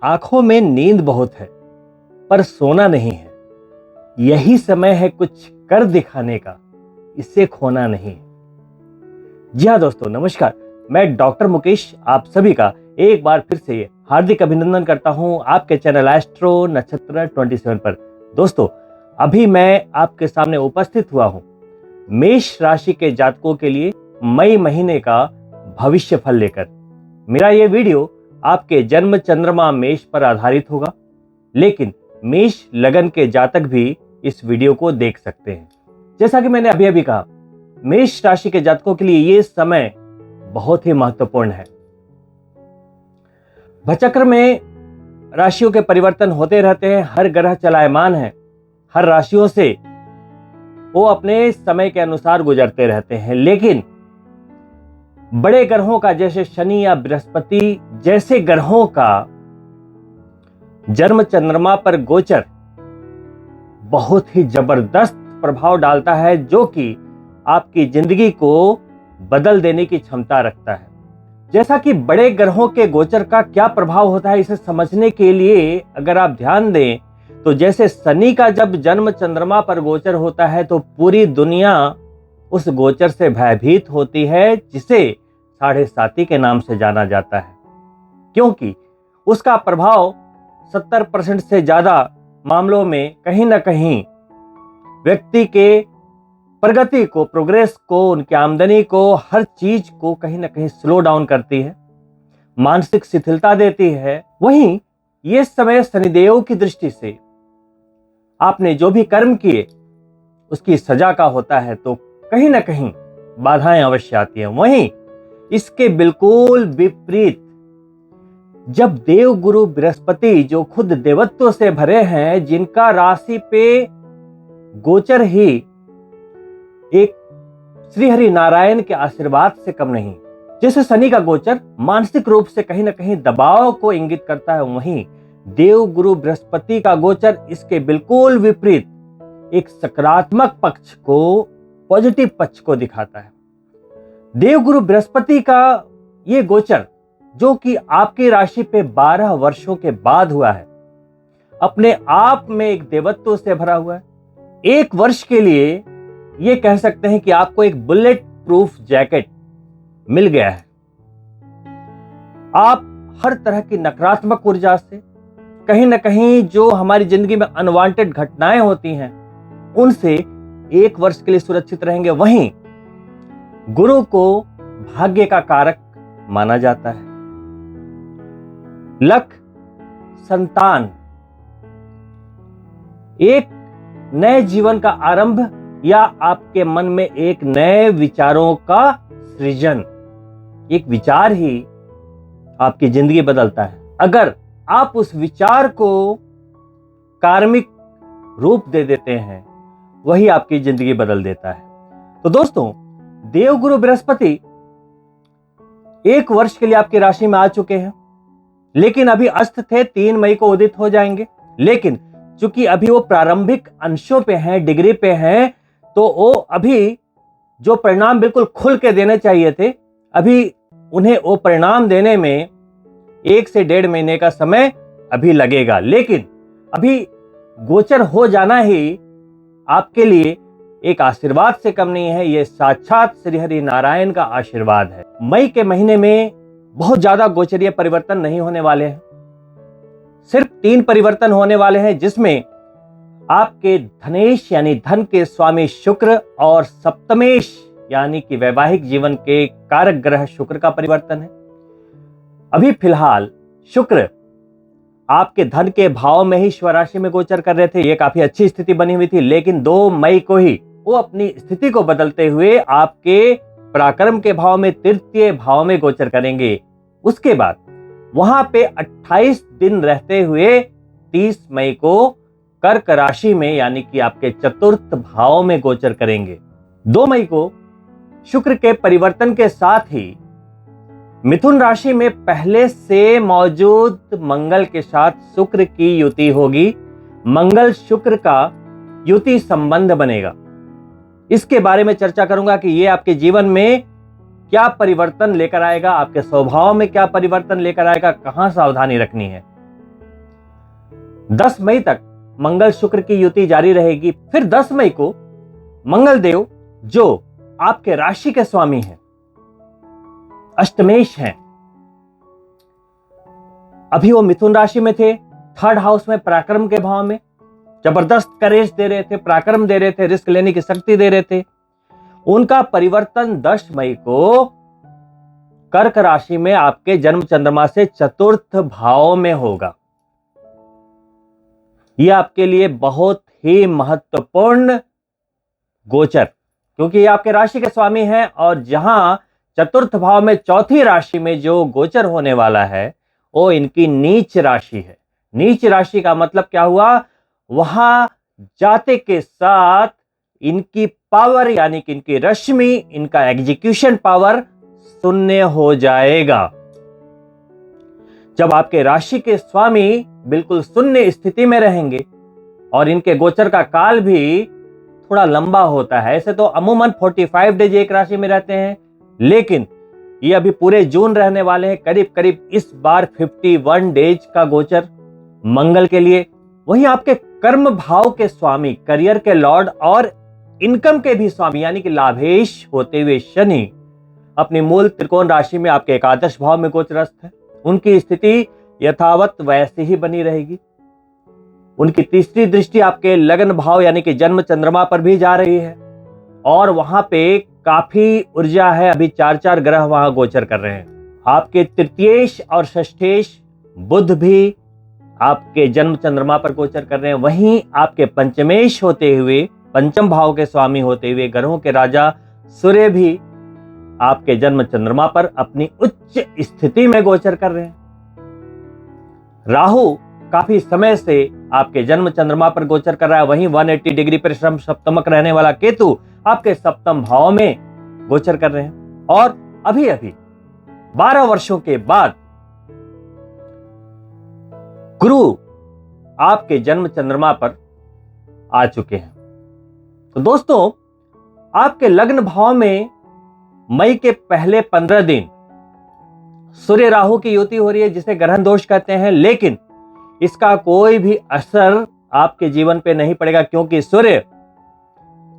आंखों में नींद बहुत है पर सोना नहीं है। यही समय है कुछ कर दिखाने का, इसे खोना नहीं है। जी हाँ दोस्तों, नमस्कार। मैं डॉक्टर मुकेश आप सभी का एक बार फिर से हार्दिक अभिनंदन करता हूं आपके चैनल एस्ट्रो नक्षत्र 27 पर। दोस्तों, अभी मैं आपके सामने उपस्थित हुआ हूं मेष राशि के जातकों के लिए मई महीने का भविष्य फल लेकर। मेरा यह वीडियो आपके जन्म चंद्रमा मेष पर आधारित होगा, लेकिन मेष लगन के जातक भी इस वीडियो को देख सकते हैं। जैसा कि मैंने अभी अभी कहा, मेष राशि के जातकों के लिए यह समय बहुत ही महत्वपूर्ण है। भचक्र में राशियों के परिवर्तन होते रहते हैं, हर ग्रह चलायमान है, हर राशियों से वो अपने समय के अनुसार गुजरते रहते हैं। लेकिन बड़े ग्रहों का, जैसे शनि या बृहस्पति जैसे ग्रहों का जन्म चंद्रमा पर गोचर बहुत ही जबरदस्त प्रभाव डालता है, जो कि आपकी जिंदगी को बदल देने की क्षमता रखता है। जैसा कि बड़े ग्रहों के गोचर का क्या प्रभाव होता है, इसे समझने के लिए अगर आप ध्यान दें तो जैसे शनि का जब जन्म चंद्रमा पर गोचर होता है तो पूरी दुनिया उस गोचर से भयभीत होती है, जिसे 7.5 के नाम से जाना जाता है, क्योंकि उसका प्रभाव 70% से ज्यादा मामलों में कहीं ना कहीं व्यक्ति के प्रगति को, प्रोग्रेस को, उनकी आमदनी को, हर चीज को कहीं ना कहीं स्लो डाउन करती है, मानसिक शिथिलता देती है। वहीं ये समय शनिदेव की दृष्टि से आपने जो भी कर्म किए उसकी सजा का होता है, तो कहीं ना कहीं बाधाएं अवश्य आती हैं। वहीं इसके बिल्कुल विपरीत जब देव गुरु बृहस्पति, जो खुद देवत्व से भरे हैं, जिनका राशि पे गोचर ही एक श्री हरि नारायण के आशीर्वाद से कम नहीं, जैसे शनि का गोचर मानसिक रूप से कहीं ना कहीं दबाव को इंगित करता है, वहीं देव गुरु बृहस्पति का गोचर इसके बिल्कुल विपरीत एक सकारात्मक पक्ष को, पॉजिटिव पक्ष को दिखाता है। देव गुरु बृहस्पति का ये गोचर, जो कि आपकी राशि पे 12 वर्षों के बाद हुआ है, अपने आप में एक देवत्व से भरा हुआ है। एक वर्ष के लिए ये कह सकते हैं कि आपको एक बुलेट प्रूफ जैकेट मिल गया है। आप हर तरह की नकारात्मक ऊर्जा से, कहीं ना कहीं जो हमारी जिंदगी में अनवांटेड घटनाएं होती हैं, उनसे एक वर्ष के लिए सुरक्षित रहेंगे। वहीं गुरु को भाग्य का कारक माना जाता है। लक, संतान, एक नए जीवन का आरंभ या आपके मन में एक नए विचारों का सृजन, एक विचार ही आपकी जिंदगी बदलता है। अगर आप उस विचार को कार्मिक रूप दे देते हैं, वही आपकी जिंदगी बदल देता है। तो दोस्तों, देवगुरु बृहस्पति एक वर्ष के लिए आपकी राशि में आ चुके हैं, लेकिन अभी अस्त थे, 3 मई को उदित हो जाएंगे। लेकिन चूंकि अभी वो प्रारंभिक अंशों पे हैं, डिग्री पे हैं, तो वो अभी जो परिणाम बिल्कुल खुल के देने चाहिए थे, अभी उन्हें वो परिणाम देने में 1 से 1.5 महीने का समय अभी लगेगा। लेकिन अभी गोचर हो जाना ही आपके लिए एक आशीर्वाद से कम नहीं है, ये साक्षात श्री हरि नारायण का आशीर्वाद है। मई के महीने में बहुत ज्यादा गोचरीय परिवर्तन नहीं होने वाले हैं, सिर्फ 3 परिवर्तन होने वाले हैं, जिसमें आपके धनेश यानी धन के स्वामी शुक्र और सप्तमेश यानी कि वैवाहिक जीवन के कारक ग्रह शुक्र का परिवर्तन है। अभी फिलहाल शुक्र आपके धन के भाव में ही स्वराशि में गोचर कर रहे थे, ये काफी अच्छी स्थिति बनी हुई थी। लेकिन 2 मई को ही वो अपनी स्थिति को बदलते हुए आपके पराक्रम के भाव में, तृतीय भाव में गोचर करेंगे। उसके बाद वहां पे 28 दिन रहते हुए 30 मई को कर्क राशि में यानी कि आपके चतुर्थ भाव में गोचर करेंगे। 2 मई को शुक्र के परिवर्तन के साथ ही मिथुन राशि में पहले से मौजूद मंगल के साथ शुक्र की युति होगी। मंगल शुक्र का युति संबंध बनेगा। इसके बारे में चर्चा करूंगा कि ये आपके जीवन में क्या परिवर्तन लेकर आएगा, आपके स्वभाव में क्या परिवर्तन लेकर आएगा, कहां सावधानी रखनी है। 10 मई तक मंगल शुक्र की युति जारी रहेगी। फिर 10 मई को मंगल देव, जो आपके राशि के स्वामी हैं, अष्टमेश हैं, अभी वो मिथुन राशि में थे, 3rd हाउस में पराक्रम के भाव में जबरदस्त करेज दे रहे थे, पराक्रम दे रहे थे, रिस्क लेने की शक्ति दे रहे थे। उनका परिवर्तन 10 मई को कर्क राशि में आपके जन्म चंद्रमा से 4th भाव में होगा। यह आपके लिए बहुत ही महत्वपूर्ण गोचर, क्योंकि ये आपके राशि के स्वामी हैं, और जहां 4th भाव में 4थी राशि में जो गोचर होने वाला है वो इनकी नीच राशि है। नीच राशि का मतलब क्या हुआ? वहां जाते के साथ इनकी पावर, यानी कि इनकी रश्मि, इनका एग्जीक्यूशन पावर शून्य हो जाएगा। जब आपके राशि के स्वामी बिल्कुल शून्य स्थिति में रहेंगे, और इनके गोचर का काल भी थोड़ा लंबा होता है। ऐसे तो अमूमन 45 डेज एक राशि में रहते हैं, लेकिन ये अभी पूरे जून रहने वाले हैं। करीब करीब इस बार 51 डेज का गोचर मंगल के लिए। वहीं आपके कर्म भाव के स्वामी, करियर के लॉर्ड और इनकम के भी स्वामी, यानी कि लाभेश होते हुए शनि अपनी मूल त्रिकोण राशि में आपके एकादश भाव में गोचरस्थ है। उनकी स्थिति यथावत वैसे ही बनी रहेगी। उनकी तीसरी दृष्टि आपके लग्न भाव यानी कि जन्म चंद्रमा पर भी जा रही है, और वहां पे काफी ऊर्जा है। अभी 4 ग्रह वहां गोचर कर रहे हैं। आपके तृतीयेश और षष्ठेश बुध भी आपके जन्म चंद्रमा पर गोचर कर रहे हैं। वहीं आपके पंचमेश होते हुए, पंचम भाव के स्वामी होते हुए ग्रहों के राजा सूर्य भी आपके जन्म चंद्रमा पर अपनी उच्च स्थिति में गोचर कर रहे हैं। राहु काफी समय से आपके जन्म चंद्रमा पर गोचर कर रहा है। वहीं 180 डिग्री पर श्रम सप्तमक रहने वाला केतु आपके सप्तम भाव में गोचर कर रहे हैं। और अभी अभी 12 वर्षों के बाद गुरु आपके जन्म चंद्रमा पर आ चुके हैं। तो दोस्तों, आपके लग्न भाव में मई के पहले 15 दिन सूर्य राहु की युति हो रही है, जिसे ग्रहण दोष कहते हैं। लेकिन इसका कोई भी असर आपके जीवन पे नहीं पड़ेगा, क्योंकि सूर्य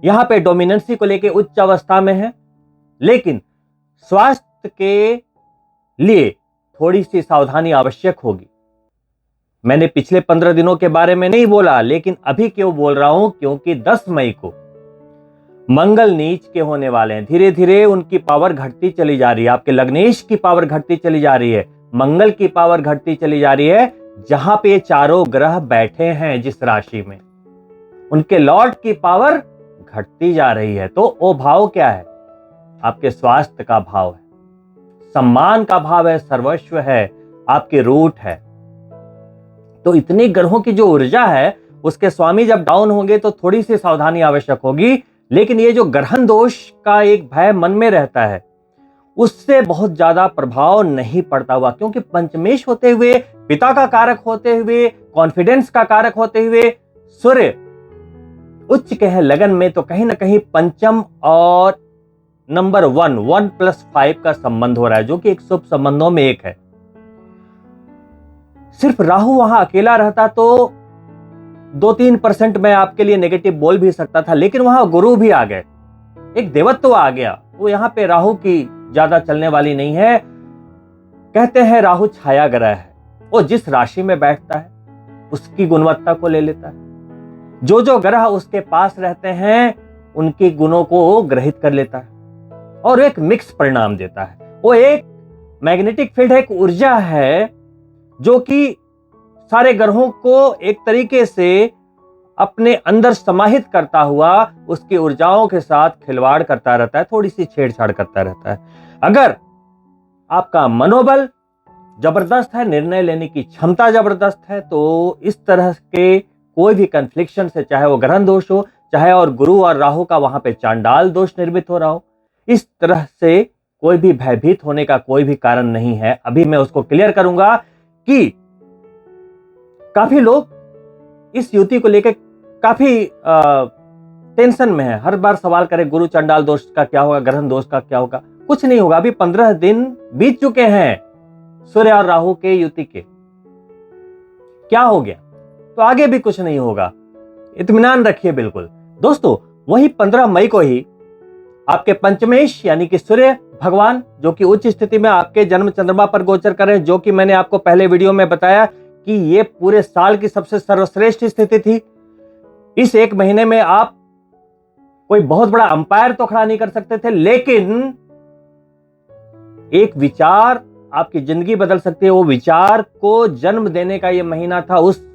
यहां पे डोमिनेंसी को लेकर उच्च अवस्था में है। लेकिन स्वास्थ्य के लिए थोड़ी सी सावधानी आवश्यक होगी। मैंने पिछले 15 दिनों के बारे में नहीं बोला, लेकिन अभी क्यों बोल रहा हूं? क्योंकि 10 मई को मंगल नीच के होने वाले हैं। धीरे धीरे उनकी पावर घटती चली जा रही है। आपके लग्नेश की पावर घटती चली जा रही है, मंगल की पावर घटती चली जा रही है। जहां पे चारों ग्रह बैठे हैं जिस राशि में, उनके लॉर्ड की पावर घटती जा रही है। तो वो भाव क्या है? आपके स्वास्थ्य का भाव है, सम्मान का भाव है, सर्वस्व है, आपके रूट है। तो इतनी ग्रहों की जो ऊर्जा है, उसके स्वामी जब डाउन होंगे तो थोड़ी सी सावधानी आवश्यक होगी। लेकिन ये जो ग्रहण दोष का एक भय मन में रहता है, उससे बहुत ज्यादा प्रभाव नहीं पड़ता हुआ, क्योंकि पंचमेश होते हुए, पिता का कारक होते हुए, कॉन्फिडेंस का कारक होते हुए सूर्य उच्च के हैं लगन में, तो कहीं ना कहीं पंचम और नंबर 1+5 का संबंध हो रहा है, जो कि एक शुभ संबंधों में एक है। सिर्फ राहु वहां अकेला रहता तो 2-3% मैं आपके लिए नेगेटिव बोल भी सकता था, लेकिन वहां गुरु भी आ गए, एक देवत्व आ गया। वो यहां पे राहु की ज्यादा चलने वाली नहीं है। कहते हैं राहु छाया ग्रह है, वो जिस राशि में बैठता है उसकी गुणवत्ता को ले लेता है। जो जो ग्रह उसके पास रहते हैं उनके गुणों को ग्रहित कर लेता है और एक मिक्स परिणाम देता है। वो एक मैग्नेटिक फील्ड है, एक ऊर्जा है जो कि सारे ग्रहों को एक तरीके से अपने अंदर समाहित करता हुआ उसकी ऊर्जाओं के साथ खिलवाड़ करता रहता है, थोड़ी सी छेड़छाड़ करता रहता है। अगर आपका मनोबल जबरदस्त है, निर्णय लेने की क्षमता जबरदस्त है, तो इस तरह के कोई भी कन्फ्लिक्शन से, चाहे वो ग्रहण दोष हो, चाहे और गुरु और राहु का वहां पे चांडाल दोष निर्मित हो रहा हो, इस तरह से कोई भी भयभीत होने का कोई भी कारण नहीं है। अभी मैं उसको क्लियर करूंगा कि काफी लोग इस युति को लेकर काफी टेंशन में है। हर बार सवाल करें गुरु चंडाल दोष का क्या होगा, ग्रहण दोष का क्या होगा। कुछ नहीं होगा। अभी 15 दिन बीत चुके हैं सूर्य और राहु के युति के। क्या हो गया? तो आगे भी कुछ नहीं होगा, इत्मीनान रखिए बिल्कुल। दोस्तों, वही 15 मई को ही आपके पंचमेश यानी कि सूर्य भगवान जो कि उच्च स्थिति में आपके जन्म चंद्रमा पर गोचर कर रहे हैं, जो कि मैंने आपको पहले वीडियो में बताया कि ये पूरे साल की सबसे सर्वश्रेष्ठ स्थिति थी। इस एक महीने में आप कोई बहुत बड़ा अंपायर तो खड़ा नहीं कर सकते थे, लेकिन एक विचार आपकी जिंदगी बदल सकती है। वो विचार को जन्म देने का ये महीना था। उस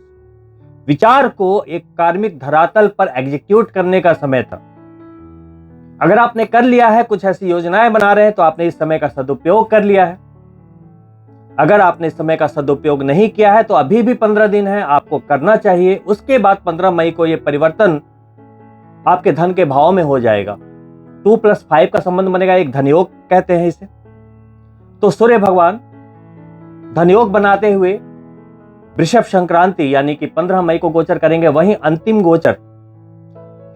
विचार को एक कार्मिक धरातल पर एग्जीक्यूट करने का समय था। अगर आपने कर लिया है, कुछ ऐसी योजनाएं बना रहे हैं, तो आपने इस समय का सदुपयोग कर लिया है। अगर आपने इस समय का सदुपयोग नहीं किया है तो अभी भी 15 दिन है, आपको करना चाहिए। उसके बाद 15 मई को यह परिवर्तन आपके धन के भाव में हो जाएगा। 2+5 का संबंध बनेगा, एक धनयोग कहते हैं इसे। तो सूर्य भगवान धनयोग बनाते हुए वृषभ संक्रांति यानी कि 15 मई को गोचर करेंगे। वहीं अंतिम गोचर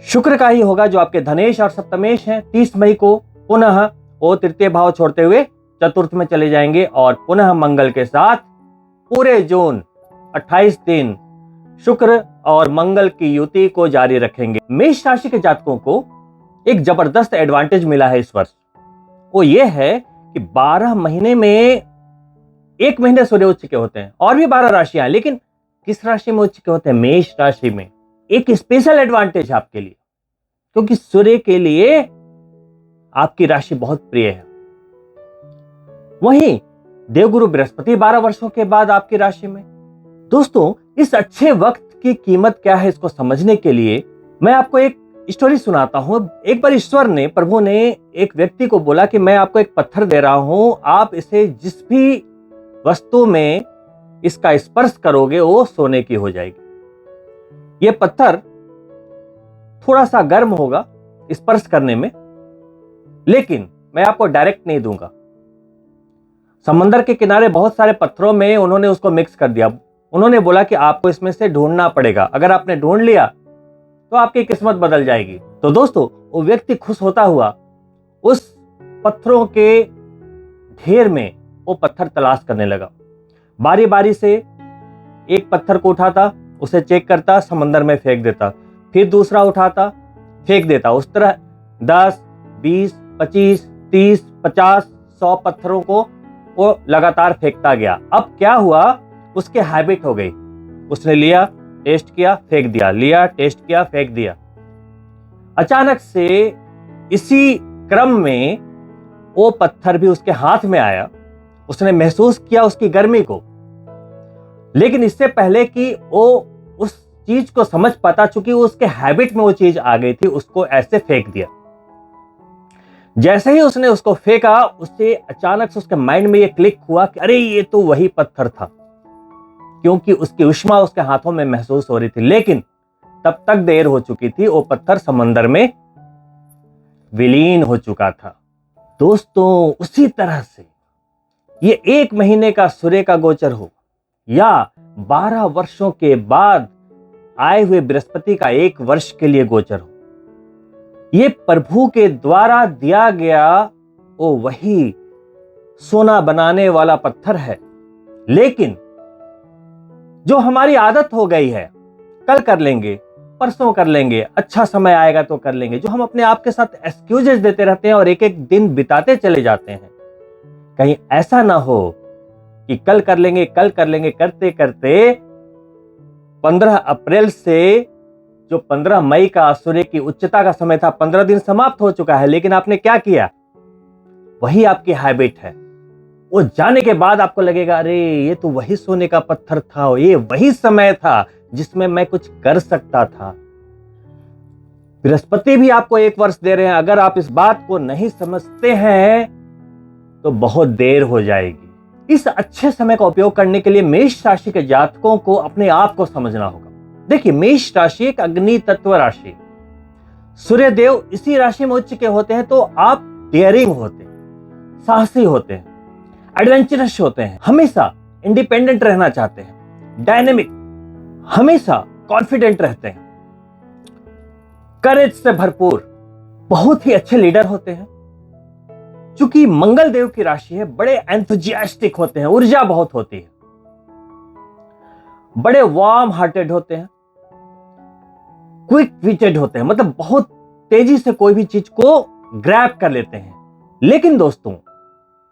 शुक्र का ही होगा, जो आपके धनेश और सप्तमेश हैं। 30 मई को पुनः वो तृतीय भाव छोड़ते हुए चतुर्थ में चले जाएंगे और पुनः मंगल के साथ पूरे जून 28 दिन शुक्र और मंगल की युति को जारी रखेंगे। मेष राशि के जातकों को एक जबरदस्त एडवांटेज मिला है इस वर्ष। वो ये है कि 12 महीने में 1 महीने सूर्य उच्च के होते हैं, और भी 12 राशियां हैं, लेकिन किस राशि में उच्च के होते हैं? मेष राशि में। एक स्पेशल एडवांटेज है आपके लिए, क्योंकि सूर्य के लिए आपकी राशि बहुत प्रिय है। वहीं देवगुरु बृहस्पति 12 वर्षों के बाद आपकी राशि में। दोस्तों, इस अच्छे वक्त की कीमत क्या है, इसको समझने के लिए मैं आपको एक स्टोरी सुनाता हूं। एक बार ईश्वर ने, प्रभु ने एक व्यक्ति को बोला कि मैं आपको एक पत्थर दे रहा हूं, आप इसे जिस भी वस्तु में इसका स्पर्श करोगे वो सोने की हो जाएगी। यह पत्थर थोड़ा सा गर्म होगा स्पर्श करने में, लेकिन मैं आपको डायरेक्ट नहीं दूंगा। समंदर के किनारे बहुत सारे पत्थरों में उन्होंने उसको मिक्स कर दिया। उन्होंने बोला कि आपको इसमें से ढूंढना पड़ेगा, अगर आपने ढूंढ लिया तो आपकी किस्मत बदल जाएगी। तो दोस्तों, वो व्यक्ति खुश होता हुआ उस पत्थरों के ढेर में वो पत्थर तलाश करने लगा। बारी बारी से एक पत्थर को उठाता, उसे चेक करता, समंदर में फेंक देता, फिर दूसरा उठाता, फेंक देता। उस तरह 10, 20, 25, 30, 50, 100 पत्थरों को वो लगातार फेंकता गया। अब क्या हुआ, उसके हैबिट हो गई। उसने लिया, टेस्ट किया, फेंक दिया, लिया, टेस्ट किया, फेंक दिया। अचानक से इसी क्रम में वो पत्थर भी उसके हाथ में आया। उसने महसूस किया उसकी गर्मी को, लेकिन इससे पहले कि वो उस चीज को समझ पाता, चूंकि उसके हैबिट में वो चीज आ गई थी, उसको ऐसे फेंक दिया। जैसे ही उसने उसको फेंका, उससे अचानक से उसके माइंड में ये क्लिक हुआ कि अरे ये तो वही पत्थर था, क्योंकि उसकी उष्मा उसके हाथों में महसूस हो रही थी। लेकिन तब तक देर हो चुकी थी, वो पत्थर समंदर में विलीन हो चुका था। दोस्तों, उसी तरह से ये 1 महीने का सूर्य का गोचर हो या 12 वर्षों के बाद आए हुए बृहस्पति का 1 वर्ष के लिए गोचर हो, ये प्रभु के द्वारा दिया गया वो वही सोना बनाने वाला पत्थर है। लेकिन जो हमारी आदत हो गई है, कल कर लेंगे, परसों कर लेंगे, अच्छा समय आएगा तो कर लेंगे, जो हम अपने आप के साथ एक्सक्यूजेस देते रहते हैं और एक एक दिन बिताते चले जाते हैं, कहीं ऐसा ना हो कि कल कर लेंगे, कल कर लेंगे करते करते 15 अप्रैल से जो 15 मई का सूर्य की उच्चता का समय था, 15 दिन समाप्त हो चुका है, लेकिन आपने क्या किया? वही आपकी हैबिट है। वो जाने के बाद आपको लगेगा अरे ये तो वही सोने का पत्थर था, ये वही समय था जिसमें मैं कुछ कर सकता था। बृहस्पति भी आपको 1 वर्ष दे रहे हैं। अगर आप इस बात को नहीं समझते हैं तो बहुत देर हो जाएगी। इस अच्छे समय का उपयोग करने के लिए मेष राशि के जातकों को अपने आप को समझना होगा। देखिए, मेष राशि एक अग्नि तत्व राशि, सूर्य देव इसी राशि में उच्च के होते हैं, तो आप डेयरिंग होते हैं, साहसी होते हैं, एडवेंचरस होते हैं, हमेशा इंडिपेंडेंट रहना चाहते हैं, डायनेमिक, हमेशा कॉन्फिडेंट रहते हैं, करेज से भरपूर, बहुत ही अच्छे लीडर होते हैं। चूंकि मंगल देव की राशि है, बड़े एंथुजियास्टिक होते हैं, ऊर्जा बहुत होती है। बड़े वार्म हार्टेड होते हैं, क्विक विटेड होते हैं, मतलब बहुत तेजी से कोई भी चीज को ग्रैब कर लेते हैं। लेकिन दोस्तों,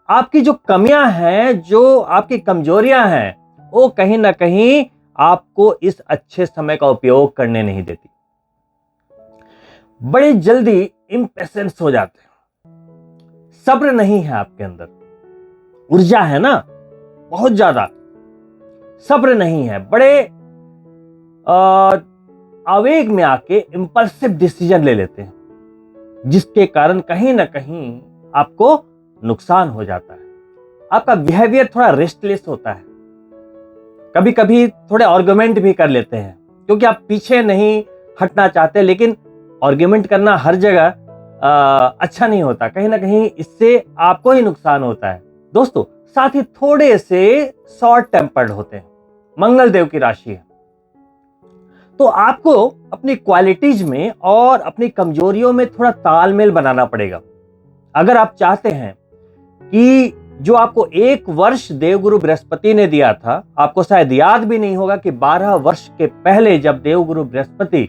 आपकी जो कमियां हैं, जो आपकी कमजोरियां हैं, वो कहीं ना कहीं आपको इस अच्छे समय का उपयोग करने नहीं देती। बड़ी जल्दी इंपेशेंस हो जाते हैं, सब्र नहीं है आपके अंदर। ऊर्जा है ना बहुत ज्यादा, सब्र नहीं है, बड़े आवेग में आके इंपल्सिव डिसीजन ले लेते हैं, जिसके कारण कहीं ना कहीं आपको नुकसान हो जाता है। आपका बिहेवियर थोड़ा रेस्टलेस होता है, कभी कभी थोड़े आर्गुमेंट भी कर लेते हैं, क्योंकि आप पीछे नहीं हटना चाहते। लेकिन आर्गुमेंट करना हर जगह अच्छा नहीं होता, कहीं ना कहीं इससे आपको ही नुकसान होता है। दोस्तों, साथ ही थोड़े से शॉर्ट टेम्पर्ड होते हैं, मंगल देव की राशि है। तो आपको अपनी क्वालिटीज में और अपनी कमजोरियों में थोड़ा तालमेल बनाना पड़ेगा। अगर आप चाहते हैं कि जो आपको 1 वर्ष देवगुरु बृहस्पति ने दिया था, आपको शायद याद भी नहीं होगा कि 12 वर्ष के पहले जब देवगुरु बृहस्पति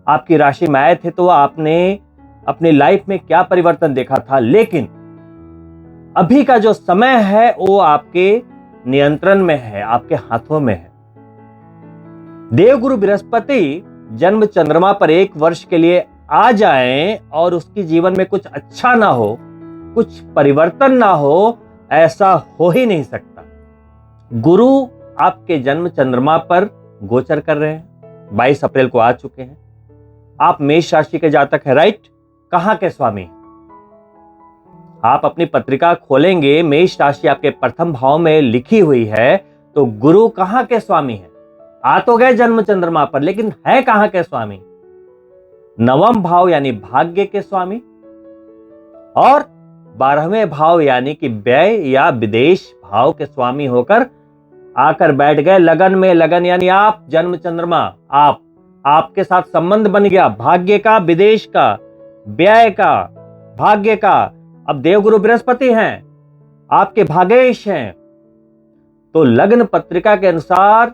आपकी राशि में आए थे तो आपने अपनी लाइफ में क्या परिवर्तन देखा था। लेकिन अभी का जो समय है वो आपके नियंत्रण में है, आपके हाथों में है। देवगुरु बृहस्पति जन्म चंद्रमा पर 1 वर्ष के लिए आ जाएं और उसके जीवन में कुछ अच्छा ना हो, कुछ परिवर्तन ना हो, ऐसा हो ही नहीं सकता। गुरु आपके जन्म चंद्रमा पर गोचर कर रहे हैं, 22 अप्रैल को आ चुके हैं। आप मेष राशि के जातक हैं, राइट? कहां के स्वामी? आप अपनी पत्रिका खोलेंगे, मेष राशि आपके प्रथम भाव में लिखी हुई है, तो गुरु कहां के स्वामी है? आ तो गए जन्म चंद्रमा पर, लेकिन है कहां के स्वामी? नवम भाव यानी भाग्य के स्वामी, और 12वें भाव यानी कि व्यय या विदेश भाव के स्वामी होकर आकर बैठ गए लगन में। लगन यानी आप, जन्म चंद्रमा आपके साथ संबंध बन गया, भाग्य का, विदेश का, व्यय का, भाग्य का। अब देवगुरु बृहस्पति हैं, आपके भागेश हैं। तो लग्न पत्रिका के अनुसार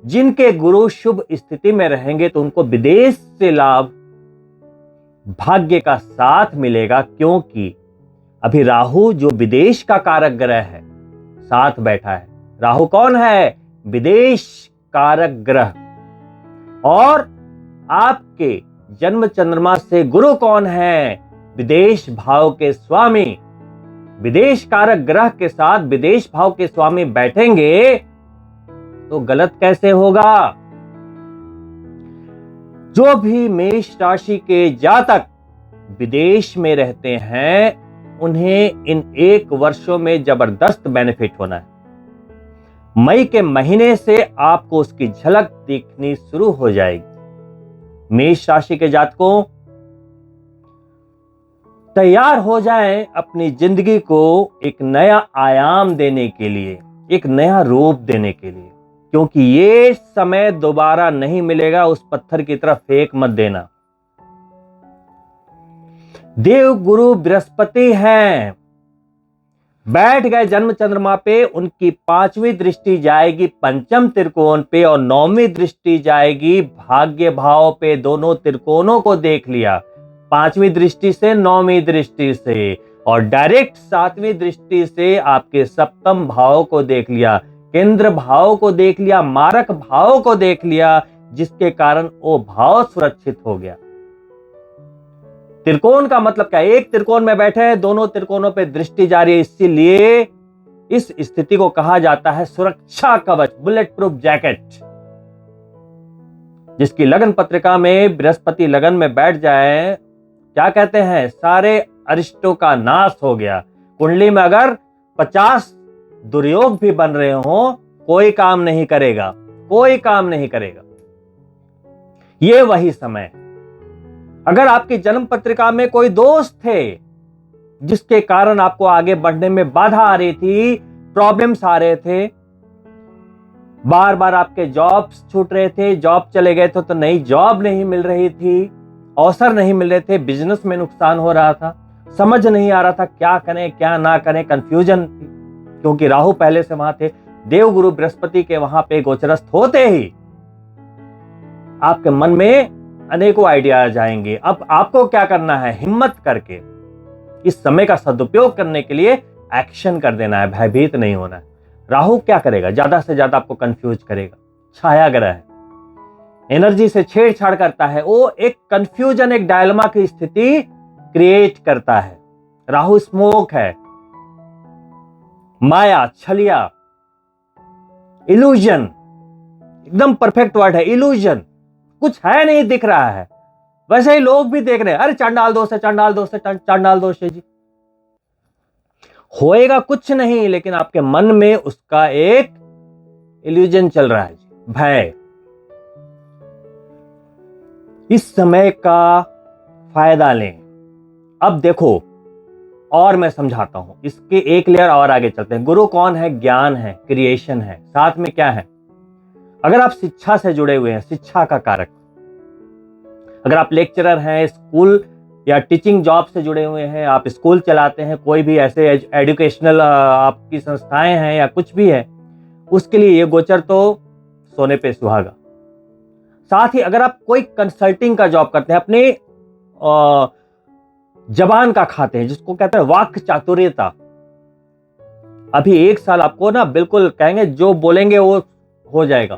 जिनके गुरु शुभ स्थिति में रहेंगे तो उनको विदेश से लाभ, भाग्य का साथ मिलेगा, क्योंकि अभी राहु जो विदेश का कारक ग्रह है साथ बैठा है। राहु कौन है? विदेश कारक ग्रह। और आपके जन्म चंद्रमा से गुरु कौन है? विदेश भाव के स्वामी। विदेश कारक ग्रह के साथ विदेश भाव के स्वामी बैठेंगे तो गलत कैसे होगा? जो भी मेष राशि के जातक विदेश में रहते हैं उन्हें इन 1 वर्षों में जबरदस्त बेनिफिट होना है। मई के महीने से आपको उसकी झलक दिखनी शुरू हो जाएगी। मेष राशि के जातकों, तैयार हो जाएं अपनी जिंदगी को एक नया आयाम देने के लिए, एक नया रूप देने के लिए, क्योंकि ये समय दोबारा नहीं मिलेगा। उस पत्थर की तरफ फेंक मत देना। देव गुरु बृहस्पति हैं, बैठ गए जन्म चंद्रमा पे। उनकी 5वीं दृष्टि जाएगी पंचम त्रिकोण पे और 9वीं दृष्टि जाएगी भाग्य भाव पे। दोनों त्रिकोणों को देख लिया, 5वीं दृष्टि से, 9वीं दृष्टि से, और डायरेक्ट 7वीं दृष्टि से आपके सप्तम भाव को देख लिया, केंद्र भाव को देख लिया, मारक भाव को देख लिया, जिसके कारण वो भाव सुरक्षित हो गया। त्रिकोण का मतलब क्या? एक त्रिकोण में बैठे हैं, दोनों त्रिकोणों पे दृष्टि जा रही है, इसीलिए इस स्थिति को कहा जाता है सुरक्षा कवच, बुलेट प्रूफ जैकेट। जिसकी लगन पत्रिका में बृहस्पति लगन में बैठ जाए, क्या कहते हैं, सारे अरिष्टों का नाश हो गया। कुंडली में अगर 50 दुर्योग भी बन रहे हो, कोई काम नहीं करेगा, कोई काम नहीं करेगा। ये वही समय। अगर आपकी जन्म पत्रिका में कोई दोस्त थे जिसके कारण आपको आगे बढ़ने में बाधा आ रही थी, प्रॉब्लम्स आ रहे थे, बार बार आपके जॉब्स छूट रहे थे, जॉब चले गए थे तो नई जॉब नहीं मिल रही थी, अवसर नहीं मिल रहे थे, बिजनेस में नुकसान हो रहा था, समझ नहीं आ रहा था क्या करें क्या ना करें, कंफ्यूजन थी, क्योंकि राहु पहले से वहां थे। देवगुरु बृहस्पति के वहां पे गोचरस्थ होते ही आपके मन में अनेकों आइडियाज आएंगे। अब आपको क्या करना है, हिम्मत करके इस समय का सदुपयोग करने के लिए एक्शन कर देना है, भयभीत नहीं होना है। राहु क्या करेगा, ज्यादा से ज्यादा आपको कंफ्यूज करेगा। छाया ग्रह है, एनर्जी से छेड़छाड़ करता है, वो एक कंफ्यूजन, एक डायलमा की स्थिति क्रिएट करता है। राहु स्मोक है, माया, छलिया, इल्यूजन, एकदम परफेक्ट वर्ड है, इल्यूजन। कुछ है नहीं, दिख रहा है, वैसे ही लोग भी देख रहे हैं, अरे चांडाल दोष है, चांडाल दोष है, चांडाल दोष है जी। होएगा कुछ नहीं, लेकिन आपके मन में उसका एक इल्यूजन चल रहा है, भय। इस समय का फायदा लें। अब देखो, और मैं समझाता हूं, इसके एक लेयर और आगे चलते हैं। गुरु कौन है, ज्ञान है, क्रिएशन है, साथ में क्या है, अगर आप शिक्षा से जुड़े हुए हैं, शिक्षा का कारक, अगर आप लेक्चरर हैं, स्कूल या टीचिंग जॉब से जुड़े हुए हैं, आप स्कूल चलाते हैं, कोई भी ऐसे एजुकेशनल आपकी संस्थाएं हैं या कुछ भी है, उसके लिए ये गोचर तो सोने पे सुहागा। साथ ही अगर आप कोई कंसल्टिंग का जॉब करते हैं, अपने जबान का खाते हैं, जिसको कहते हैं वाक् चातुर्यता, अभी 1 साल आपको ना बिल्कुल कहेंगे जो बोलेंगे वो हो जाएगा।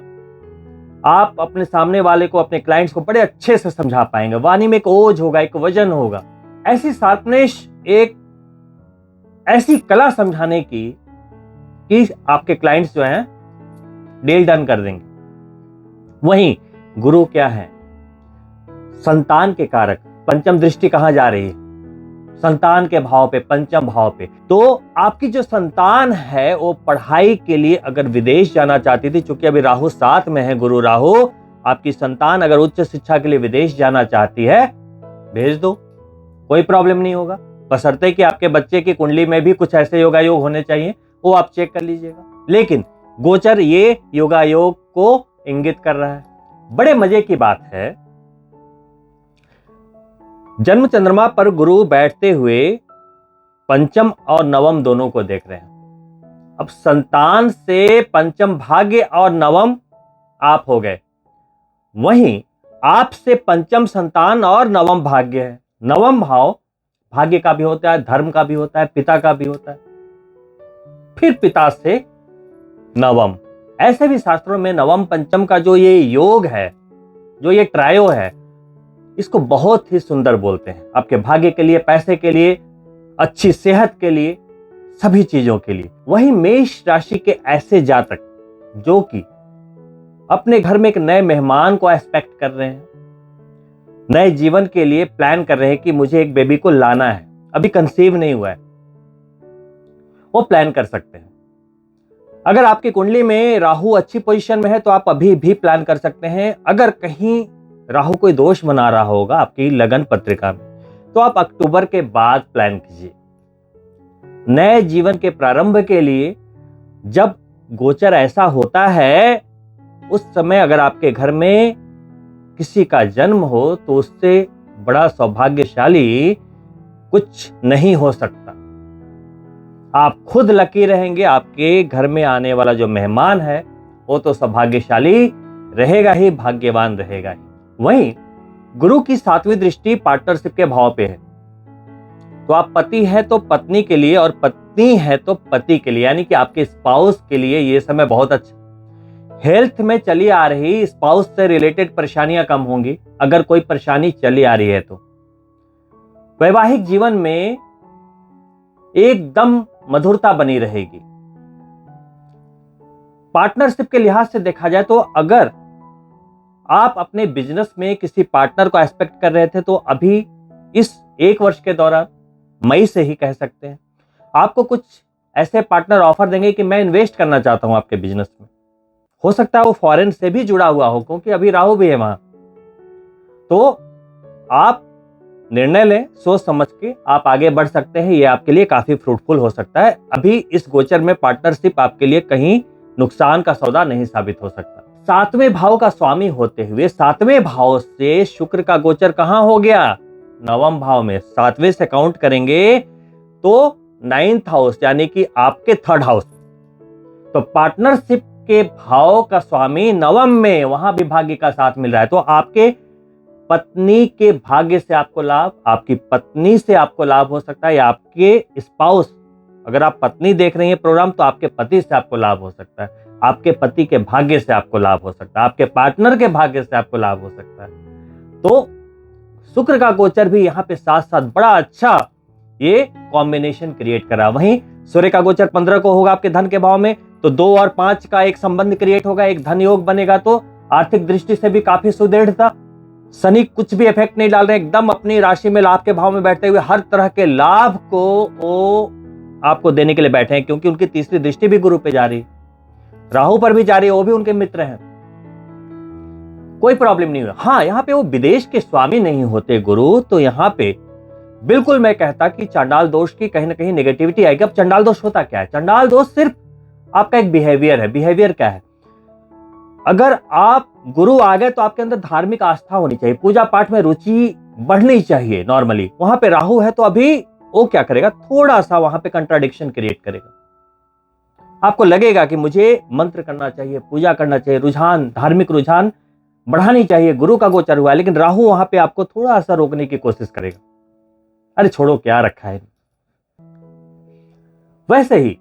आप अपने सामने वाले को, अपने क्लाइंट्स को बड़े अच्छे से समझा पाएंगे। वाणी में एक ओज होगा, एक वजन होगा, ऐसी शार्पनेस, एक ऐसी कला समझाने की कि आपके क्लाइंट्स जो हैं डील डन कर देंगे। वहीं गुरु क्या है, संतान के कारक। पंचम दृष्टि कहां जा रही है, संतान के भाव पे, पंचम भाव पे। तो आपकी जो संतान है वो पढ़ाई के लिए अगर विदेश जाना चाहती थी, चूंकि अभी राहु 7 में है, गुरु राहु, आपकी संतान अगर उच्च शिक्षा के लिए विदेश जाना चाहती है, भेज दो, कोई प्रॉब्लम नहीं होगा, बशर्ते कि आपके बच्चे की कुंडली में भी कुछ ऐसे योगायोग होने चाहिए, वो आप चेक कर लीजिएगा। लेकिन गोचर ये योगायोग को इंगित कर रहा है। बड़े मजे की बात है, जन्म चंद्रमा पर गुरु बैठते हुए पंचम और नवम दोनों को देख रहे हैं। अब संतान से पंचम भाग्य और नवम आप हो गए, वहीं आपसे पंचम संतान और नवम भाग्य है। नवम भाव भाग्य का भी होता है, धर्म का भी होता है, पिता का भी होता है, फिर पिता से नवम। ऐसे भी शास्त्रों में नवम पंचम का जो ये योग है, जो ये ट्रायो है, इसको बहुत ही सुंदर बोलते हैं, आपके भाग्य के लिए, पैसे के लिए, अच्छी सेहत के लिए, सभी चीजों के लिए। वही मेष राशि के ऐसे जातक जो कि अपने घर में एक नए मेहमान को एक्सपेक्ट कर रहे हैं, नए जीवन के लिए प्लान कर रहे हैं कि मुझे एक बेबी को लाना है, अभी कंसीव नहीं हुआ है, वो प्लान कर सकते हैं। अगर आपकी कुंडली में राहु अच्छी पोजीशन में है तो आप अभी भी प्लान कर सकते हैं। अगर कहीं राहु कोई दोष बना रहा होगा आपकी लगन पत्रिका में, तो आप अक्टूबर के बाद प्लान कीजिए। नए जीवन के प्रारंभ के लिए जब गोचर ऐसा होता है, उस समय अगर आपके घर में किसी का जन्म हो तो उससे बड़ा सौभाग्यशाली कुछ नहीं हो सकता। आप खुद लकी रहेंगे, आपके घर में आने वाला जो मेहमान है वो तो सौभाग्यशाली रहेगा ही, भाग्यवान रहेगा ही। वहीं गुरु की 7वीं दृष्टि पार्टनरशिप के भाव पे है, तो आप पति है तो पत्नी के लिए और पत्नी है तो पति के लिए, यानी कि आपके स्पाउस के लिए ये समय बहुत अच्छा। हेल्थ में चली आ रही स्पाउस से रिलेटेड परेशानियां कम होंगी, अगर कोई परेशानी चली आ रही है तो। वैवाहिक जीवन में एकदम मधुरता बनी रहेगी। पार्टनरशिप के लिहाज से देखा जाए तो अगर आप अपने बिजनेस में किसी पार्टनर को एक्सपेक्ट कर रहे थे, तो अभी इस 1 वर्ष के दौरान, मई से ही कह सकते हैं, आपको कुछ ऐसे पार्टनर ऑफर देंगे कि मैं इन्वेस्ट करना चाहता हूं आपके बिजनेस में। हो सकता है वो फॉरेन से भी जुड़ा हुआ हो, क्योंकि अभी राहु भी है वहां। तो आप निर्णय लें, सोच समझ के आप आगे बढ़ सकते हैं, ये आपके लिए काफी फ्रूटफुल हो सकता है। अभी इस गोचर में पार्टनरशिप आपके लिए कहीं नुकसान का सौदा नहीं साबित हो सकता। 7वें भाव का स्वामी होते हुए 7वें भाव से शुक्र का गोचर कहां हो गया, नवम भाव में। 7वें से काउंट करेंगे तो 9th हाउस, यानी कि आपके 3rd हाउस। तो पार्टनरशिप के भाव का स्वामी नवम में, वहां भी भाग्य का साथ मिल रहा है। तो आपके पत्नी के भाग्य से आपको लाभ, आपकी पत्नी से आपको लाभ हो सकता है, या आपके स्पाउस, अगर आप पत्नी देख रही हैं प्रोग्राम, तो आपके पति से आपको लाभ हो सकता है, आपके पति के भाग्य से आपको लाभ हो सकता है, आपके पार्टनर के भाग्य से आपको लाभ हो सकता है। तो शुक्र का गोचर भी यहाँ पे साथ साथ बड़ा अच्छा ये कॉम्बिनेशन क्रिएट करा। वहीं सूर्य का गोचर 15 को होगा आपके धन के भाव में, तो 2 और 5 का एक संबंध क्रिएट होगा, एक धन योग बनेगा, तो आर्थिक दृष्टि से भी काफी सुदृढ़ था। शनि कुछ भी इफेक्ट नहीं डाल रहे, एकदम अपनी राशि में लाभ के भाव में बैठते हुए हर तरह के लाभ को वो आपको देने के लिए बैठे हैं, क्योंकि उनकी तीसरी दृष्टि भी गुरु पे जा रही है, राहु पर भी जा रही है, वो भी उनके मित्र हैं, कोई प्रॉब्लम नहीं हुआ। हाँ, यहाँ पे वो विदेश के स्वामी नहीं होते गुरु, तो यहाँ पे बिल्कुल मैं कहता कि चांडाल दोष की कहीं ना कहीं नेगेटिविटी आएगी। अब चांडाल दोष होता क्या है? चांडाल दोष सिर्फ आपका एक बिहेवियर है। बिहेवियर क्या है? अगर आप गुरु आ गए तो आपके अंदर धार्मिक आस्था होनी चाहिए, पूजा पाठ में रुचि बढ़नी चाहिए नॉर्मली। वहां पे राहु है तो अभी वो क्या करेगा, थोड़ा सा वहां पे कंट्राडिक्शन क्रिएट करेगा। आपको लगेगा कि मुझे मंत्र करना चाहिए, पूजा करना चाहिए, रुझान, धार्मिक रुझान बढ़ानी चाहिए, गुरु का गोचर हुआ है, लेकिन राहु वहां पे आपको थोड़ा सा रोकने की कोशिश करेगा। अरे छोड़ो, क्या रखा है। वैसे ही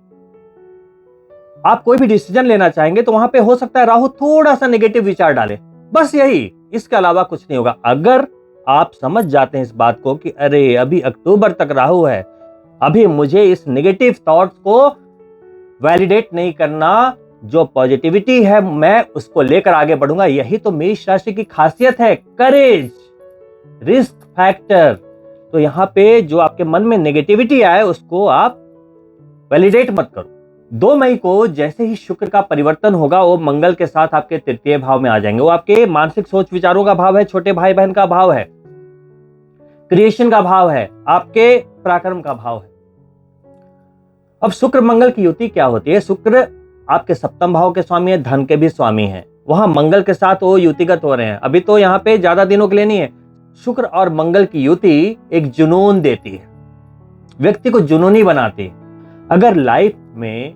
आप कोई भी डिसीजन लेना चाहेंगे तो वहां पे हो सकता है राहु थोड़ा सा नेगेटिव विचार डाले, बस यही, इसके अलावा कुछ नहीं होगा। अगर आप समझ जाते हैं इस बात को कि अरे अभी अक्टूबर तक राहु है, अभी मुझे इस नेगेटिव थॉट्स को वैलिडेट नहीं करना, जो पॉजिटिविटी है मैं उसको लेकर आगे बढ़ूंगा। यही तो मेष राशि की खासियत है, करेज, रिस्क फैक्टर। तो यहां पे जो आपके मन में नेगेटिविटी आए उसको आप वैलिडेट मत करो। 2 मई को जैसे ही शुक्र का परिवर्तन होगा, वो मंगल के साथ आपके तृतीय भाव में आ जाएंगे। वो आपके मानसिक सोच विचारों का भाव है, छोटे भाई बहन का भाव है, क्रिएशन का भाव है, आपके पराक्रम का भाव है। अब शुक्र मंगल की युति क्या होती है? शुक्र आपके सप्तम भाव के स्वामी है, धन के भी स्वामी है, वहां मंगल के साथ वो युतिगत हो रहे हैं। अभी तो यहाँ पे ज्यादा दिनों के लिए नहीं है। शुक्र और मंगल की युति एक जुनून देती है, व्यक्ति को जुनूनी बनाती है। अगर लाइफ में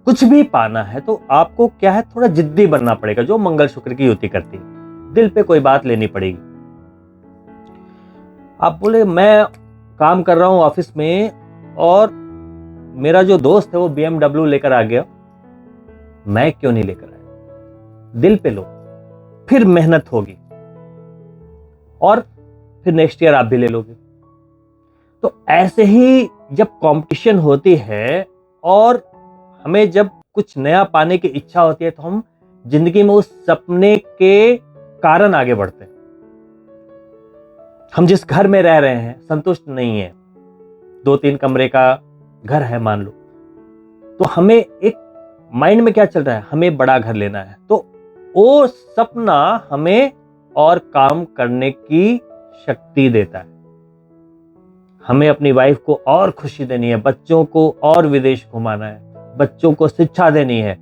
कुछ भी पाना है तो आपको क्या है, थोड़ा जिद्दी बनना पड़ेगा, जो मंगल शुक्र की युति करती है। दिल पे कोई बात लेनी पड़ेगी। आप बोले मैं काम कर रहा हूं ऑफिस में और मेरा जो दोस्त है वो BMW लेकर आ गया, मैं क्यों नहीं लेकर आया? दिल पे लो, फिर मेहनत होगी और फिर नेक्स्ट ईयर आप भी ले लोगे। तो ऐसे ही जब कंपटीशन होती है और हमें जब कुछ नया पाने की इच्छा होती है, तो हम जिंदगी में उस सपने के कारण आगे बढ़ते हैं। हम जिस घर में रह रहे हैं संतुष्ट नहीं है, 2-3 कमरे का घर है मान लो, तो हमें एक माइंड में क्या चल रहा है, हमें बड़ा घर लेना है। तो वो सपना हमें और काम करने की शक्ति देता है। हमें अपनी वाइफ को और खुशी देनी है, बच्चों को और विदेश घुमाना है, बच्चों को शिक्षा देनी है।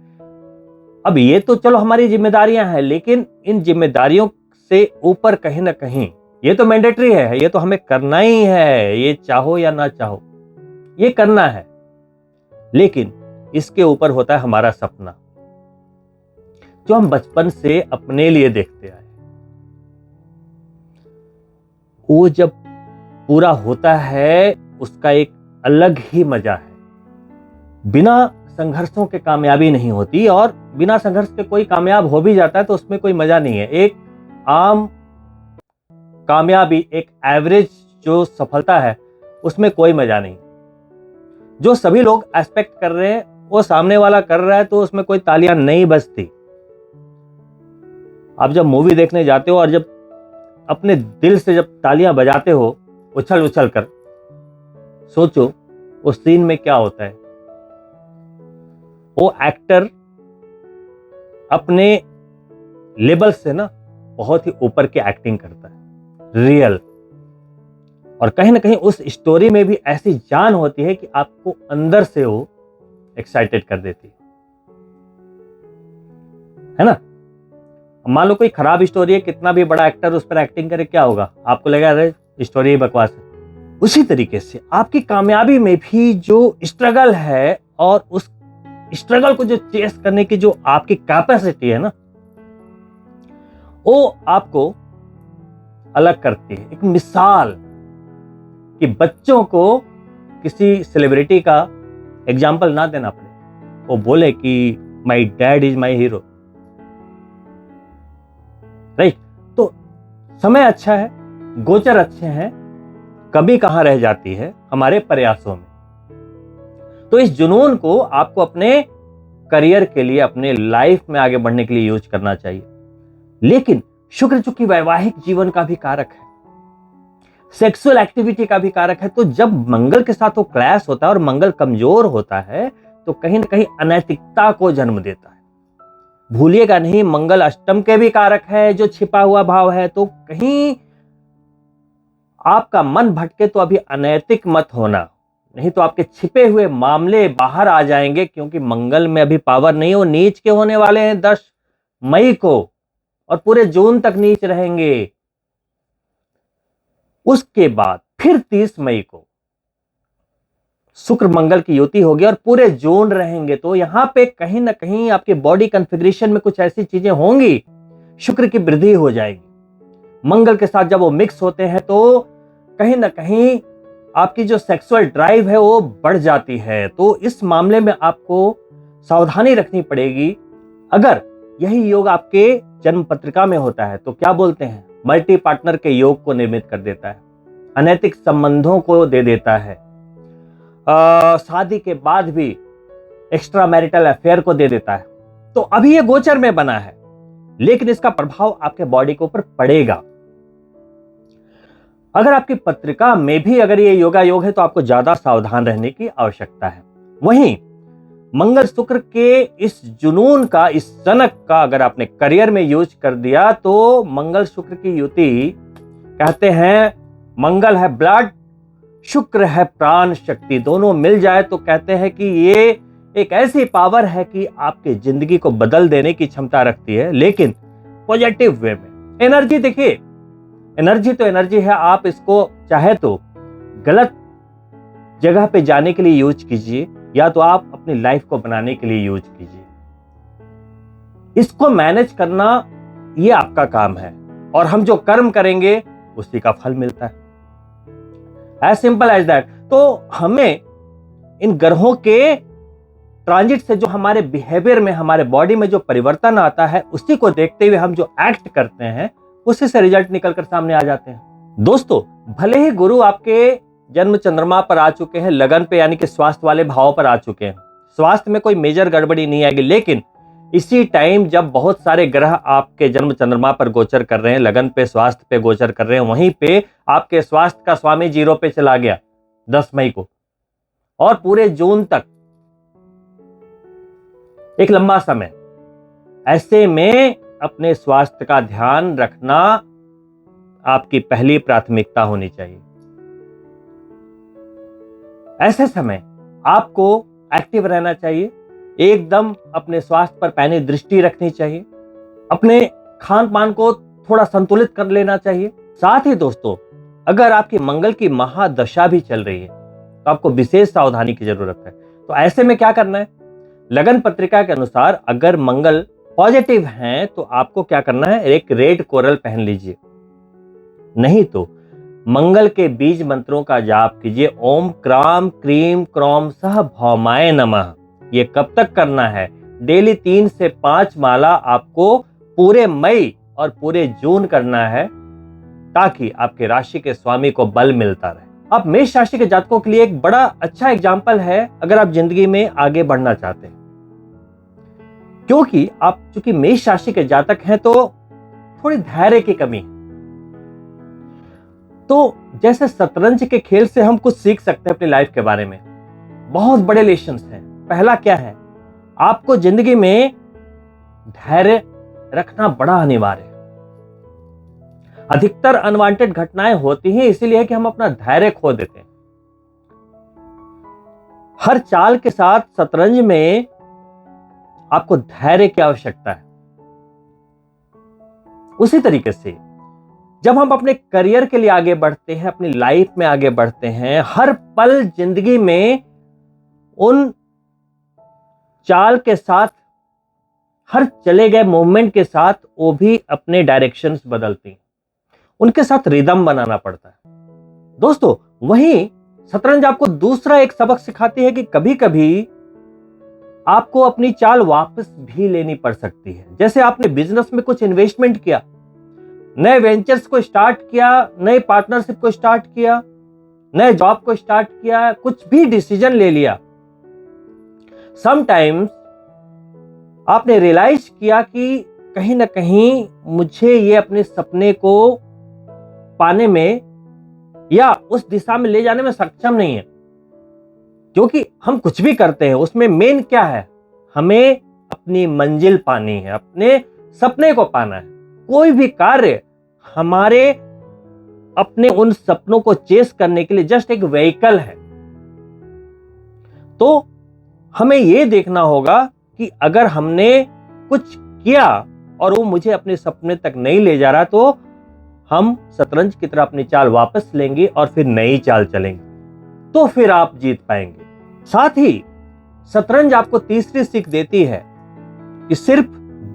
अब ये तो चलो हमारी जिम्मेदारियां हैं, लेकिन इन जिम्मेदारियों से ऊपर कहीं ना कहीं ये तो मैंडेटरी है, ये तो हमें करना ही है, ये चाहो या ना चाहो ये करना है। लेकिन इसके ऊपर होता है हमारा सपना, जो हम बचपन से अपने लिए देखते आए। वो जब पूरा होता है उसका एक अलग ही मजा है। बिना संघर्षों के कामयाबी नहीं होती, और बिना संघर्ष के कोई कामयाब हो भी जाता है तो उसमें कोई मजा नहीं है। एक आम कामयाबी, एक एवरेज जो सफलता है, उसमें कोई मजा नहीं। जो सभी लोग एक्सपेक्ट कर रहे हैं वो सामने वाला कर रहा है, तो उसमें कोई तालियां नहीं बजती। आप जब मूवी देखने जाते हो और जब अपने दिल से जब तालियां बजाते हो उछल उछल कर, सोचो उस सीन में क्या होता है। वो एक्टर अपने लेवल से ना बहुत ही ऊपर की एक्टिंग करता है, रियल, और कहीं ना कहीं उस स्टोरी में भी ऐसी जान होती है कि आपको अंदर से वो एक्साइटेड कर देती है ना। मान लो कोई खराब स्टोरी है, कितना भी बड़ा एक्टर उस पर एक्टिंग करे, क्या होगा? आपको लगेगा अरे स्टोरी ही बकवास है। उसी तरीके से आपकी कामयाबी में भी जो स्ट्रगल है और उस स्ट्रगल को जो चेस करने की जो आपकी कैपेसिटी है ना, वो आपको अलग करती है। एक मिसाल कि बच्चों को किसी सेलिब्रिटी का एग्जाम्पल ना देना पड़े, वो बोले कि my dad is my hero, right. तो समय अच्छा है, गोचर अच्छे हैं, कमी कहां रह जाती है हमारे प्रयासों में। तो इस जुनून को आपको अपने करियर के लिए, अपने लाइफ में आगे बढ़ने के लिए यूज करना चाहिए। लेकिन शुक्र चूंकि वैवाहिक जीवन का भी कारक है, सेक्सुअल एक्टिविटी का भी कारक है, तो जब मंगल के साथ वो क्लैश होता है और मंगल कमजोर होता है तो कहीं ना कहीं अनैतिकता को जन्म देता है। भूलिएगा नहीं, मंगल अष्टम के भी कारक है, जो छिपा हुआ भाव है। तो कहीं आपका मन भटके तो अभी अनैतिक मत होना, नहीं तो आपके छिपे हुए मामले बाहर आ जाएंगे, क्योंकि मंगल में अभी पावर नहीं, वो नीच के होने वाले हैं 10 मई को और पूरे जून तक नीच रहेंगे। उसके बाद फिर 30 मई को शुक्र मंगल की युति होगी और पूरे जून रहेंगे। तो यहां पे कहीं ना कहीं आपके बॉडी कॉन्फ़िगरेशन में कुछ ऐसी चीजें होंगी, शुक्र की वृद्धि हो जाएगी। मंगल के साथ जब वो मिक्स होते हैं तो कहीं ना कहीं आपकी जो सेक्सुअल ड्राइव है वो बढ़ जाती है। तो इस मामले में आपको सावधानी रखनी पड़ेगी। अगर यही योग आपके जन्म पत्रिका में होता है तो क्या बोलते हैं, मल्टी पार्टनर के योग को निर्मित कर देता है, अनैतिक संबंधों को दे देता है, शादी के बाद भी एक्स्ट्रा मैरिटल अफेयर को दे देता है। तो अभी ये गोचर में बना है, लेकिन इसका प्रभाव आपके बॉडी के ऊपर पड़ेगा। अगर आपकी पत्रिका में भी अगर ये योगा योग है तो आपको ज्यादा सावधान रहने की आवश्यकता है। वहीं मंगल शुक्र के इस जुनून का, इस जनक का अगर आपने करियर में यूज कर दिया तो मंगल शुक्र की युति, कहते हैं मंगल है ब्लड, शुक्र है प्राण शक्ति, दोनों मिल जाए तो कहते हैं कि ये एक ऐसी पावर है कि आपकी जिंदगी को बदल देने की क्षमता रखती है, लेकिन पॉजिटिव वे में। एनर्जी देखिए, एनर्जी तो एनर्जी है, आप इसको चाहे तो गलत जगह पे जाने के लिए यूज कीजिए या तो आप अपनी लाइफ को बनाने के लिए यूज कीजिए। इसको मैनेज करना ये आपका काम है और हम जो कर्म करेंगे उसी का फल मिलता है, एज सिंपल एज दैट। तो हमें इन ग्रहों के ट्रांजिट से जो हमारे बिहेवियर में, हमारे बॉडी में जो परिवर्तन आता है, उसी को देखते हुए हम जो एक्ट करते हैं उसी से रिजल्ट निकलकर सामने आ जाते हैं। दोस्तों, भले ही गुरु आपके जन्म चंद्रमा पर आ चुके हैं, लगन पे यानी कि स्वास्थ्य वाले भाव पर आ चुके हैं, स्वास्थ्य में कोई मेजर गड़बड़ी नहीं आएगी, लेकिन इसी टाइम जब बहुत सारे ग्रह आपके जन्म चंद्रमा पर गोचर कर रहे हैं, लगन पे, स्वास्थ्य पे गोचर कर रहे हैं, वहीं पे आपके स्वास्थ्य का स्वामी 0 पे चला गया 10 मई को और पूरे जून तक एक लंबा समय। ऐसे में अपने स्वास्थ्य का ध्यान रखना आपकी पहली प्राथमिकता होनी चाहिए। ऐसे समय आपको एक्टिव रहना चाहिए, एकदम अपने स्वास्थ्य पर पैनी दृष्टि रखनी चाहिए, अपने खान पान को थोड़ा संतुलित कर लेना चाहिए। साथ ही दोस्तों, अगर आपकी मंगल की महादशा भी चल रही है तो आपको विशेष सावधानी की जरूरत है। तो ऐसे में क्या करना है, लगन पत्रिका के अनुसार अगर मंगल पॉजिटिव हैं तो आपको क्या करना है, एक रेड कोरल पहन लीजिए, नहीं तो मंगल के बीज मंत्रों का जाप कीजिए। ओम क्राम क्रीम क्रौम सह भौमाय नमः। ये कब तक करना है, डेली 3 से 5 माला आपको पूरे मई और पूरे जून करना है, ताकि आपके राशि के स्वामी को बल मिलता रहे। अब मेष राशि के जातकों के लिए एक बड़ा अच्छा एग्जाम्पल है अगर आप जिंदगी में आगे बढ़ना चाहते हैं, क्योंकि आप चूंकि मेष राशि के जातक हैं तो थोड़ी धैर्य की कमी है। तो जैसे शतरंज के खेल से हम कुछ सीख सकते हैं अपनी लाइफ के बारे में, बहुत बड़े लेसन्स हैं। पहला क्या है, आपको जिंदगी में धैर्य रखना बड़ा अनिवार्य है। अधिकतर अनवांटेड घटनाएं होती हैं इसीलिए कि हम अपना धैर्य खो देते हैं। हर चाल के साथ शतरंज में आपको धैर्य की आवश्यकता है। उसी तरीके से जब हम अपने करियर के लिए आगे बढ़ते हैं, अपनी लाइफ में आगे बढ़ते हैं, हर पल जिंदगी में उन चाल के साथ, हर चले गए मूवमेंट के साथ वो भी अपने डायरेक्शंस बदलती हैं। उनके साथ रिदम बनाना पड़ता है। दोस्तों, वहीं शतरंज आपको दूसरा एक सबक सिखाती है कि कभी कभी आपको अपनी चाल वापस भी लेनी पड़ सकती है। जैसे आपने बिजनेस में कुछ इन्वेस्टमेंट किया, नए वेंचर्स को स्टार्ट किया, नए पार्टनरशिप को स्टार्ट किया, नए जॉब को स्टार्ट किया, कुछ भी डिसीजन ले लिया। समटाइम्स आपने रियलाइज किया कि कहीं ना कहीं मुझे ये अपने सपने को पाने में या उस दिशा में ले जाने में सक्षम नहीं है। क्योंकि हम कुछ भी करते हैं उसमें मेन क्या है, हमें अपनी मंजिल पानी है, अपने सपने को पाना है। कोई भी कार्य हमारे अपने उन सपनों को चेस करने के लिए जस्ट एक व्हीकल है। तो हमें यह देखना होगा कि अगर हमने कुछ किया और वो मुझे अपने सपने तक नहीं ले जा रहा, तो हम शतरंज की तरह अपनी चाल वापस लेंगे और फिर नई चाल चलेंगे, तो फिर आप जीत पाएंगे। साथ ही शतरंज आपको तीसरी सीख देती है कि सिर्फ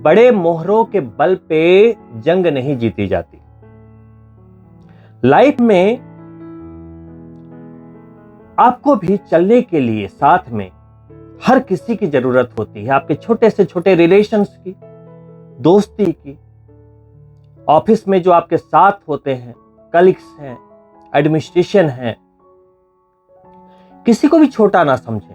बड़े मोहरों के बल पे जंग नहीं जीती जाती। लाइफ में आपको भी चलने के लिए साथ में हर किसी की जरूरत होती है। आपके छोटे से छोटे रिलेशंस की, दोस्ती की, ऑफिस में जो आपके साथ होते हैं, कलीग्स हैं, एडमिनिस्ट्रेशन है, किसी को भी छोटा ना समझें।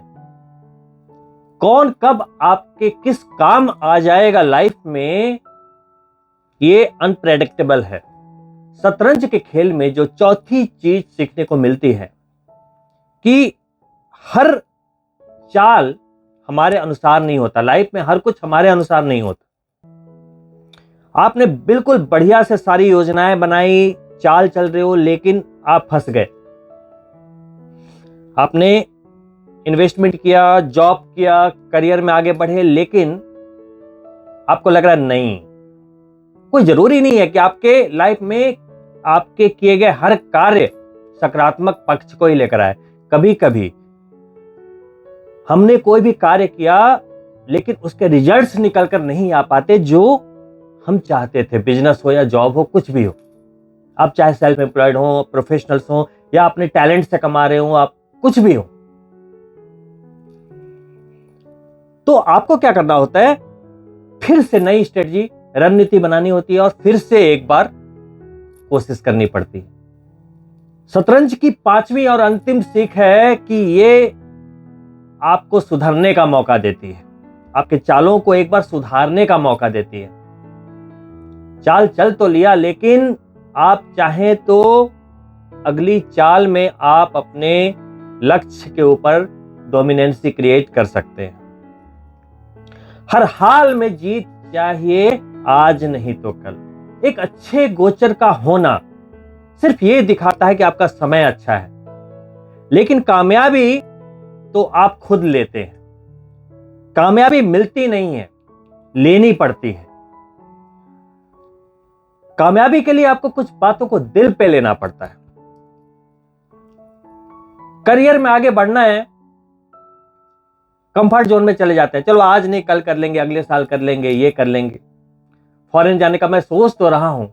कौन कब आपके किस काम आ जाएगा लाइफ में, ये अनप्रेडिक्टेबल है। शतरंज के खेल में जो चौथी चीज सीखने को मिलती है कि हर चाल हमारे अनुसार नहीं होता। लाइफ में हर कुछ हमारे अनुसार नहीं होता। आपने बिल्कुल बढ़िया से सारी योजनाएं बनाई, चाल चल रहे हो, लेकिन आप फंस गए। आपने इन्वेस्टमेंट किया, जॉब किया, करियर में आगे बढ़े, लेकिन आपको लग रहा नहीं। कोई जरूरी नहीं है कि आपके लाइफ में आपके किए गए हर कार्य सकारात्मक पक्ष को ही लेकर आए। कभी कभी हमने कोई भी कार्य किया लेकिन उसके रिजल्ट्स निकल कर नहीं आ पाते जो हम चाहते थे। बिजनेस हो या जॉब हो, कुछ भी हो, आप चाहे सेल्फ एम्प्लॉयड हो, प्रोफेशनल्स हो, या अपने टैलेंट से कमा रहे हो, आप कुछ भी हो, तो आपको क्या करना होता है, फिर से नई स्ट्रेटजी, रणनीति बनानी होती है और फिर से एक बार कोशिश करनी पड़ती है। शतरंज की पांचवी और अंतिम सीख है कि ये आपको सुधरने का मौका देती है, आपके चालों को एक बार सुधारने का मौका देती है। चाल चल तो लिया, लेकिन आप चाहें तो अगली चाल में आप अपने लक्ष्य के ऊपर डोमिनेंसी क्रिएट कर सकते हैं। हर हाल में जीत चाहिए, आज नहीं तो कल। एक अच्छे गोचर का होना सिर्फ ये दिखाता है कि आपका समय अच्छा है, लेकिन कामयाबी तो आप खुद लेते हैं। कामयाबी मिलती नहीं है, लेनी पड़ती है। कामयाबी के लिए आपको कुछ बातों को दिल पे लेना पड़ता है। करियर में आगे बढ़ना है, कंफर्ट जोन में चले जाते हैं, चलो आज नहीं कल कर लेंगे, अगले साल कर लेंगे, ये कर लेंगे। फॉरेन जाने का मैं सोच तो रहा हूं,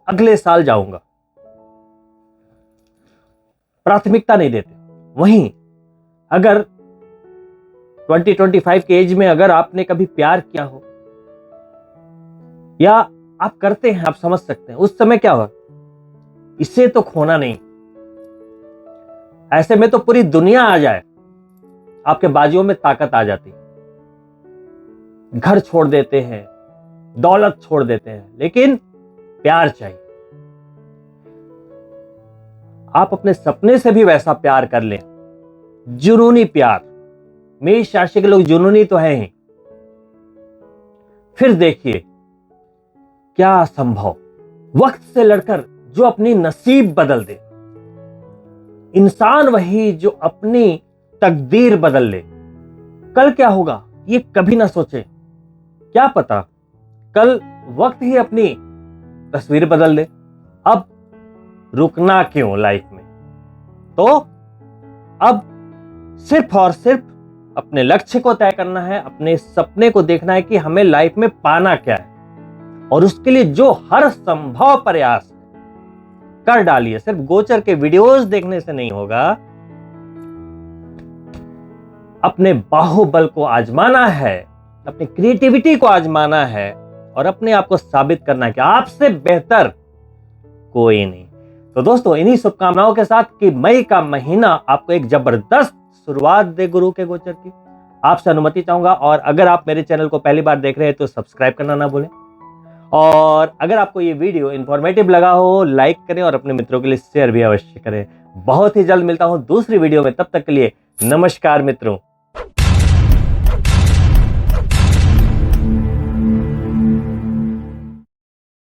अगले साल जाऊंगा। प्राथमिकता नहीं देते। वहीं अगर 20-25 के एज में अगर आपने कभी प्यार किया हो या आप करते हैं, आप समझ सकते हैं उस समय क्या हुआ, इसे तो खोना नहीं। ऐसे में तो पूरी दुनिया आ जाए, आपके बाजुओं में ताकत आ जाती। घर छोड़ देते हैं, दौलत छोड़ देते हैं, लेकिन प्यार चाहिए। आप अपने सपने से भी वैसा प्यार कर लें, जुनूनी प्यार। मेष राशि के लोग जुनूनी तो हैं ही, फिर देखिए क्या संभव। वक्त से लड़कर जो अपनी नसीब बदल दे, इंसान वही जो अपनी तकदीर बदल ले। कल क्या होगा ये कभी ना सोचे, क्या पता कल वक्त ही अपनी तस्वीर बदल दे। अब रुकना क्यों लाइफ में? तो अब सिर्फ और सिर्फ अपने लक्ष्य को तय करना है, अपने सपने को देखना है कि हमें लाइफ में पाना क्या है, और उसके लिए जो हर संभव प्रयास कर डालिए। सिर्फ गोचर के वीडियोस देखने से नहीं होगा, अपने बाहुबल को आजमाना है, अपनी क्रिएटिविटी को आजमाना है और अपने आप को साबित करना है कि आपसे बेहतर कोई नहीं। तो दोस्तों, इन्हीं शुभकामनाओं के साथ कि मई का महीना आपको एक जबरदस्त शुरुआत दे गुरु के गोचर की, आपसे अनुमति चाहूंगा। और अगर आप मेरे चैनल को पहली बार देख रहे हैं तो सब्सक्राइब करना ना भूलें, और अगर आपको ये वीडियो इंफॉर्मेटिव लगा हो लाइक करें और अपने मित्रों के लिए शेयर भी अवश्य करें। बहुत ही जल्द मिलता हूं दूसरी वीडियो में, तब तक के लिए नमस्कार मित्रों।